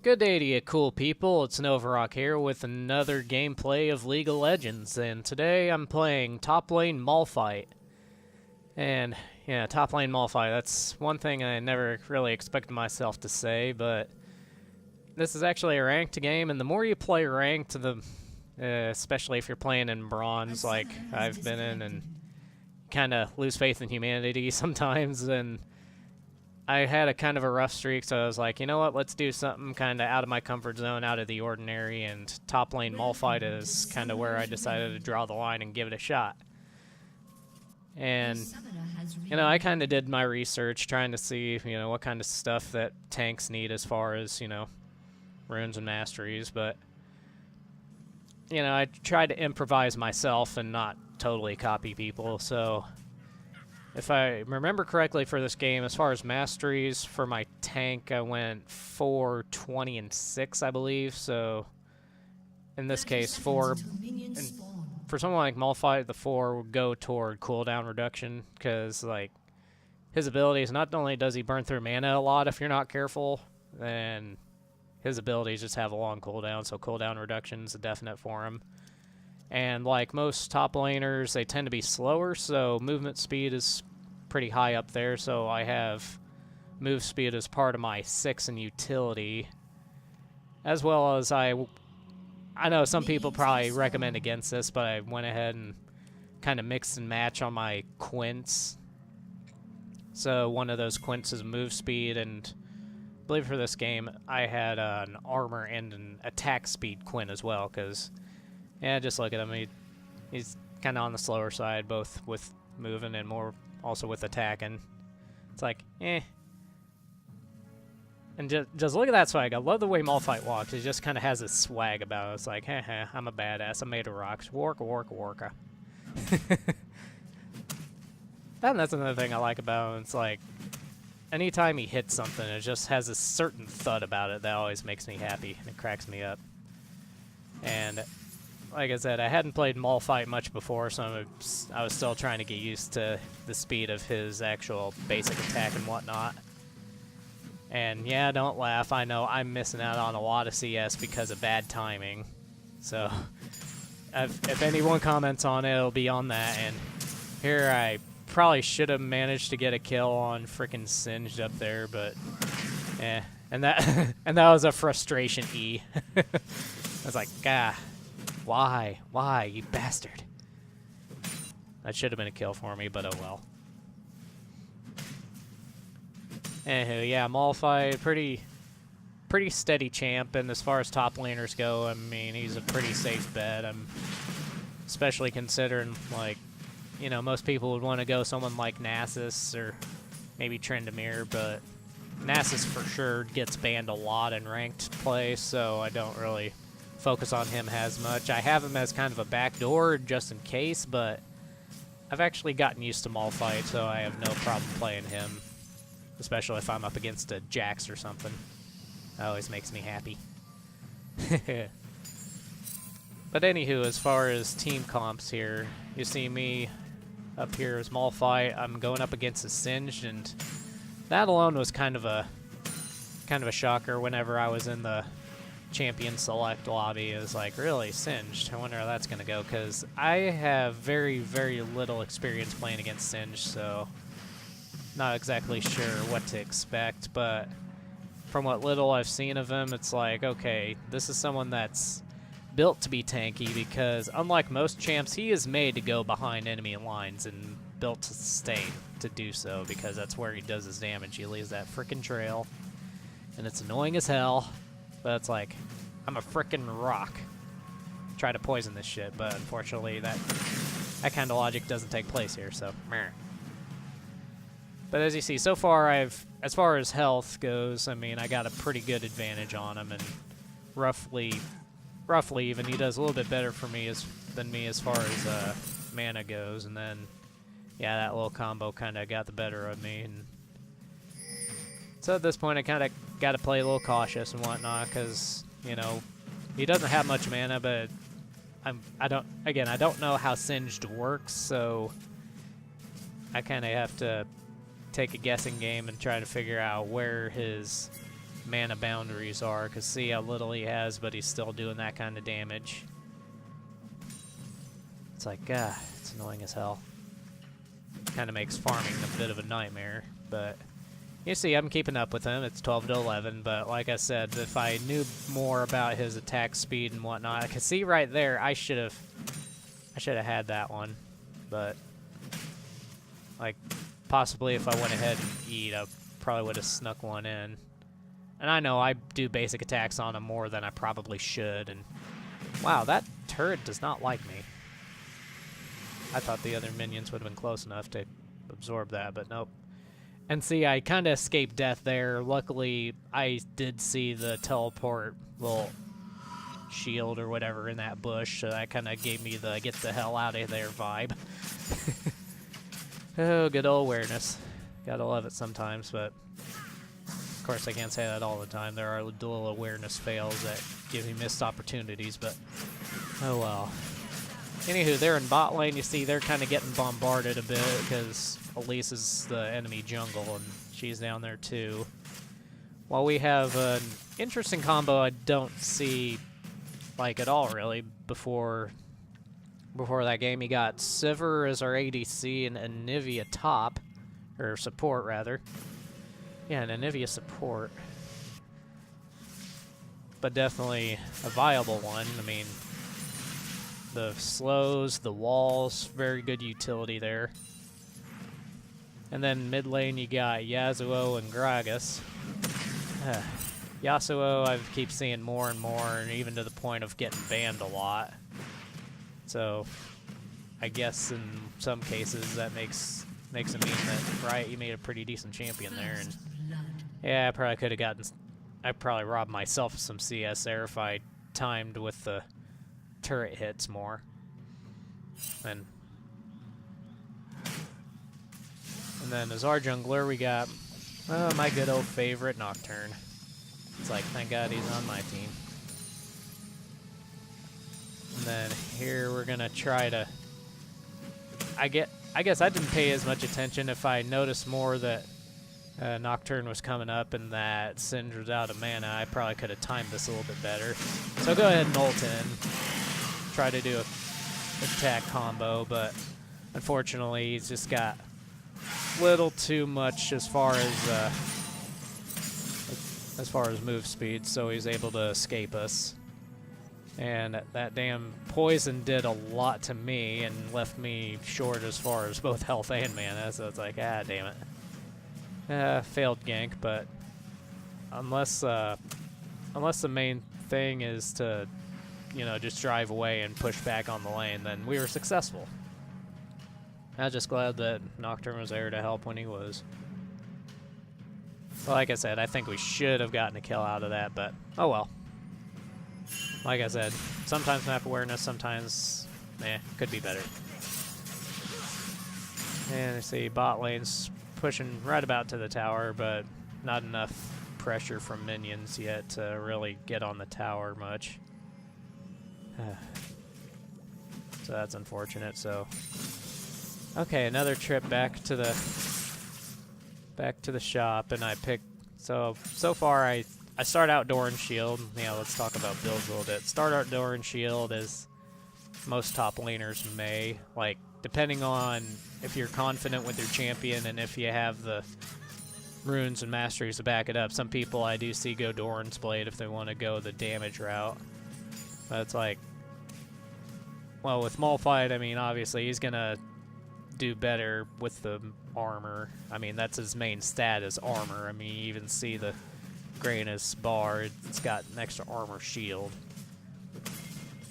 Good day to you cool people, it's Novarok here with another gameplay of League of Legends, and today I'm playing top lane Malphite. And, yeah, top lane Malphite, that's one thing I never really expected myself to say, but this is actually a ranked game, and the more you play ranked, especially if you're playing in bronze like I've been in, and kind of lose faith in humanity sometimes, and I had a kind of a rough streak, so I was like, you know what, let's do something kind of out of my comfort zone, out of the ordinary, and top lane Malphite is kind of where I decided to draw the line and give it a shot. And, you know, I kind of did my research, trying to see, you know, what kind of stuff that tanks need as far as, you know, runes and masteries, but, you know, I tried to improvise myself and not totally copy people, so if I remember correctly for this game, as far as masteries, for my tank, I went 4, 20, and 6, I believe. So, in this case, 4. And for someone like Malphite, the 4 would go toward cooldown reduction, because, like, his abilities, not only does he burn through mana a lot if you're not careful, then his abilities just have a long cooldown, so cooldown reduction is a definite for him. And like most top laners, they tend to be slower, so movement speed is pretty high up there. So I have move speed as part of my 6 in utility, as well as I know some people probably recommend against this, but I went ahead and kind of mix and match on my quints. So one of those quints is move speed, and I believe for this game I had an armor and an attack speed quint as well, because yeah, just look at him. He's kind of on the slower side, both with moving and more also with attacking. It's like, eh. And just look at that swag. I love the way Malphite walks. He just kind of has this swag about it. It's like, heh heh, I'm a badass. I'm made of rocks. Worka. And that's another thing I like about him. It's like, anytime he hits something, it just has a certain thud about it that always makes me happy. And it cracks me up. And like I said, I hadn't played Malphite much before, so I was still trying to get used to the speed of his actual basic attack and whatnot. And yeah, don't laugh, I know I'm missing out on a lot of CS because of bad timing. So, if anyone comments on it, it'll be on that. And here I probably should have managed to get a kill on frickin' Singed up there, but eh. And that, and that was a frustration E. I was like, gah. Why? Why, you bastard? That should have been a kill for me, but oh well. Anywho, yeah, Malphite, pretty steady champ, and as far as top laners go, I mean, he's a pretty safe bet. I'm especially considering, like, you know, most people would want to go someone like Nasus or maybe Trendamere, but Nasus for sure gets banned a lot in ranked play, so I don't really focus on him as much. I have him as kind of a backdoor just in case, but I've actually gotten used to Malphite, so I have no problem playing him, especially if I'm up against a Jax or something. That always makes me happy. But anywho, as far as team comps here, you see me up here as Malphite. I'm going up against a Singed, and that alone was kind of a shocker whenever I was in the champion select lobby. Is like, really, Singed? I wonder how that's gonna go, because I have very, very little experience playing against Singed, so not exactly sure what to expect, but from what little I've seen of him, it's like, okay, this is someone that's built to be tanky, because unlike most champs, he is made to go behind enemy lines and built to sustain to do so, because that's where he does his damage. He leaves that frickin' trail, and it's annoying as hell. But it's like, I'm a frickin' rock. Try to poison this shit, but unfortunately that kind of logic doesn't take place here, so meh. But as you see, so far as far as health goes, I mean, I got a pretty good advantage on him, and roughly even, he does a little bit better for me than me as far as mana goes, and then, yeah, that little combo kind of got the better of me, and so at this point, I kind of got to play a little cautious and whatnot, because, you know, he doesn't have much mana, but I don't know how Singed works, so I kind of have to take a guessing game and try to figure out where his mana boundaries are, because see how little he has, but he's still doing that kind of damage. It's like, it's annoying as hell. Kind of makes farming a bit of a nightmare, but you see, I'm keeping up with him. It's 12 to 11, but like I said, if I knew more about his attack speed and whatnot, I can see right there, I should have had that one, but like possibly if I went ahead and eat, I probably would have snuck one in. And I know I do basic attacks on him more than I probably should, and wow, that turret does not like me. I thought the other minions would have been close enough to absorb that, but nope. And see, I kind of escaped death there. Luckily, I did see the teleport little shield or whatever in that bush, so that kind of gave me the get the hell out of there vibe. Oh, good old awareness. Gotta love it sometimes, but of course I can't say that all the time. There are little awareness fails that give me missed opportunities, but oh well. Anywho, they're in bot lane. You see, they're kind of getting bombarded a bit because Elise is the enemy jungle, and she's down there too. While we have an interesting combo I don't see, like, at all, really, before that game. You got Sivir as our ADC and Anivia top, or support, rather. Yeah, an Anivia support. But definitely a viable one. I mean, the slows, the walls, very good utility there. And then mid lane you got Yasuo and Gragas. Yasuo I keep seeing more and more, and even to the point of getting banned a lot. So I guess in some cases that makes it mean that, right, you made a pretty decent champion there. And yeah, I probably could have gotten, I probably robbed myself of some CS there if I timed with the turret hits more. And then as our jungler, we got my good old favorite Nocturne. It's like, thank God he's on my team. And then here we're gonna try to, I guess I didn't pay as much attention. If I noticed more that Nocturne was coming up and that Sindra was out of mana, I probably could have timed this a little bit better. So go ahead and ult in. Try to do a attack combo, but unfortunately he's just got little too much as far as move speed, so he's able to escape us. And that damn poison did a lot to me and left me short as far as both health and mana, so it's like, damn it. Failed gank, but unless the main thing is to, you know, just drive away and push back on the lane, then we were successful. I was just glad that Nocturne was there to help when he was. Well, like I said, I think we should have gotten a kill out of that, but oh well. Like I said, sometimes map awareness, sometimes, could be better. And you see bot lane's pushing right about to the tower, but not enough pressure from minions yet to really get on the tower much. So that's unfortunate. So okay, another trip back to the shop, and I picked, so far I start out Door and Shield. Yeah, let's talk about builds a little bit. Start out Door and Shield as most top laners may, like, depending on if you're confident with your champion and if you have the runes and masteries to back it up. Some people I do see go Doran's Blade if they want to go the damage route. But it's like, well, with Malphite, I mean, obviously he's gonna do better with the armor. I mean, that's his main stat is armor. I mean, you even see the gray in his bar, it's got an extra armor shield.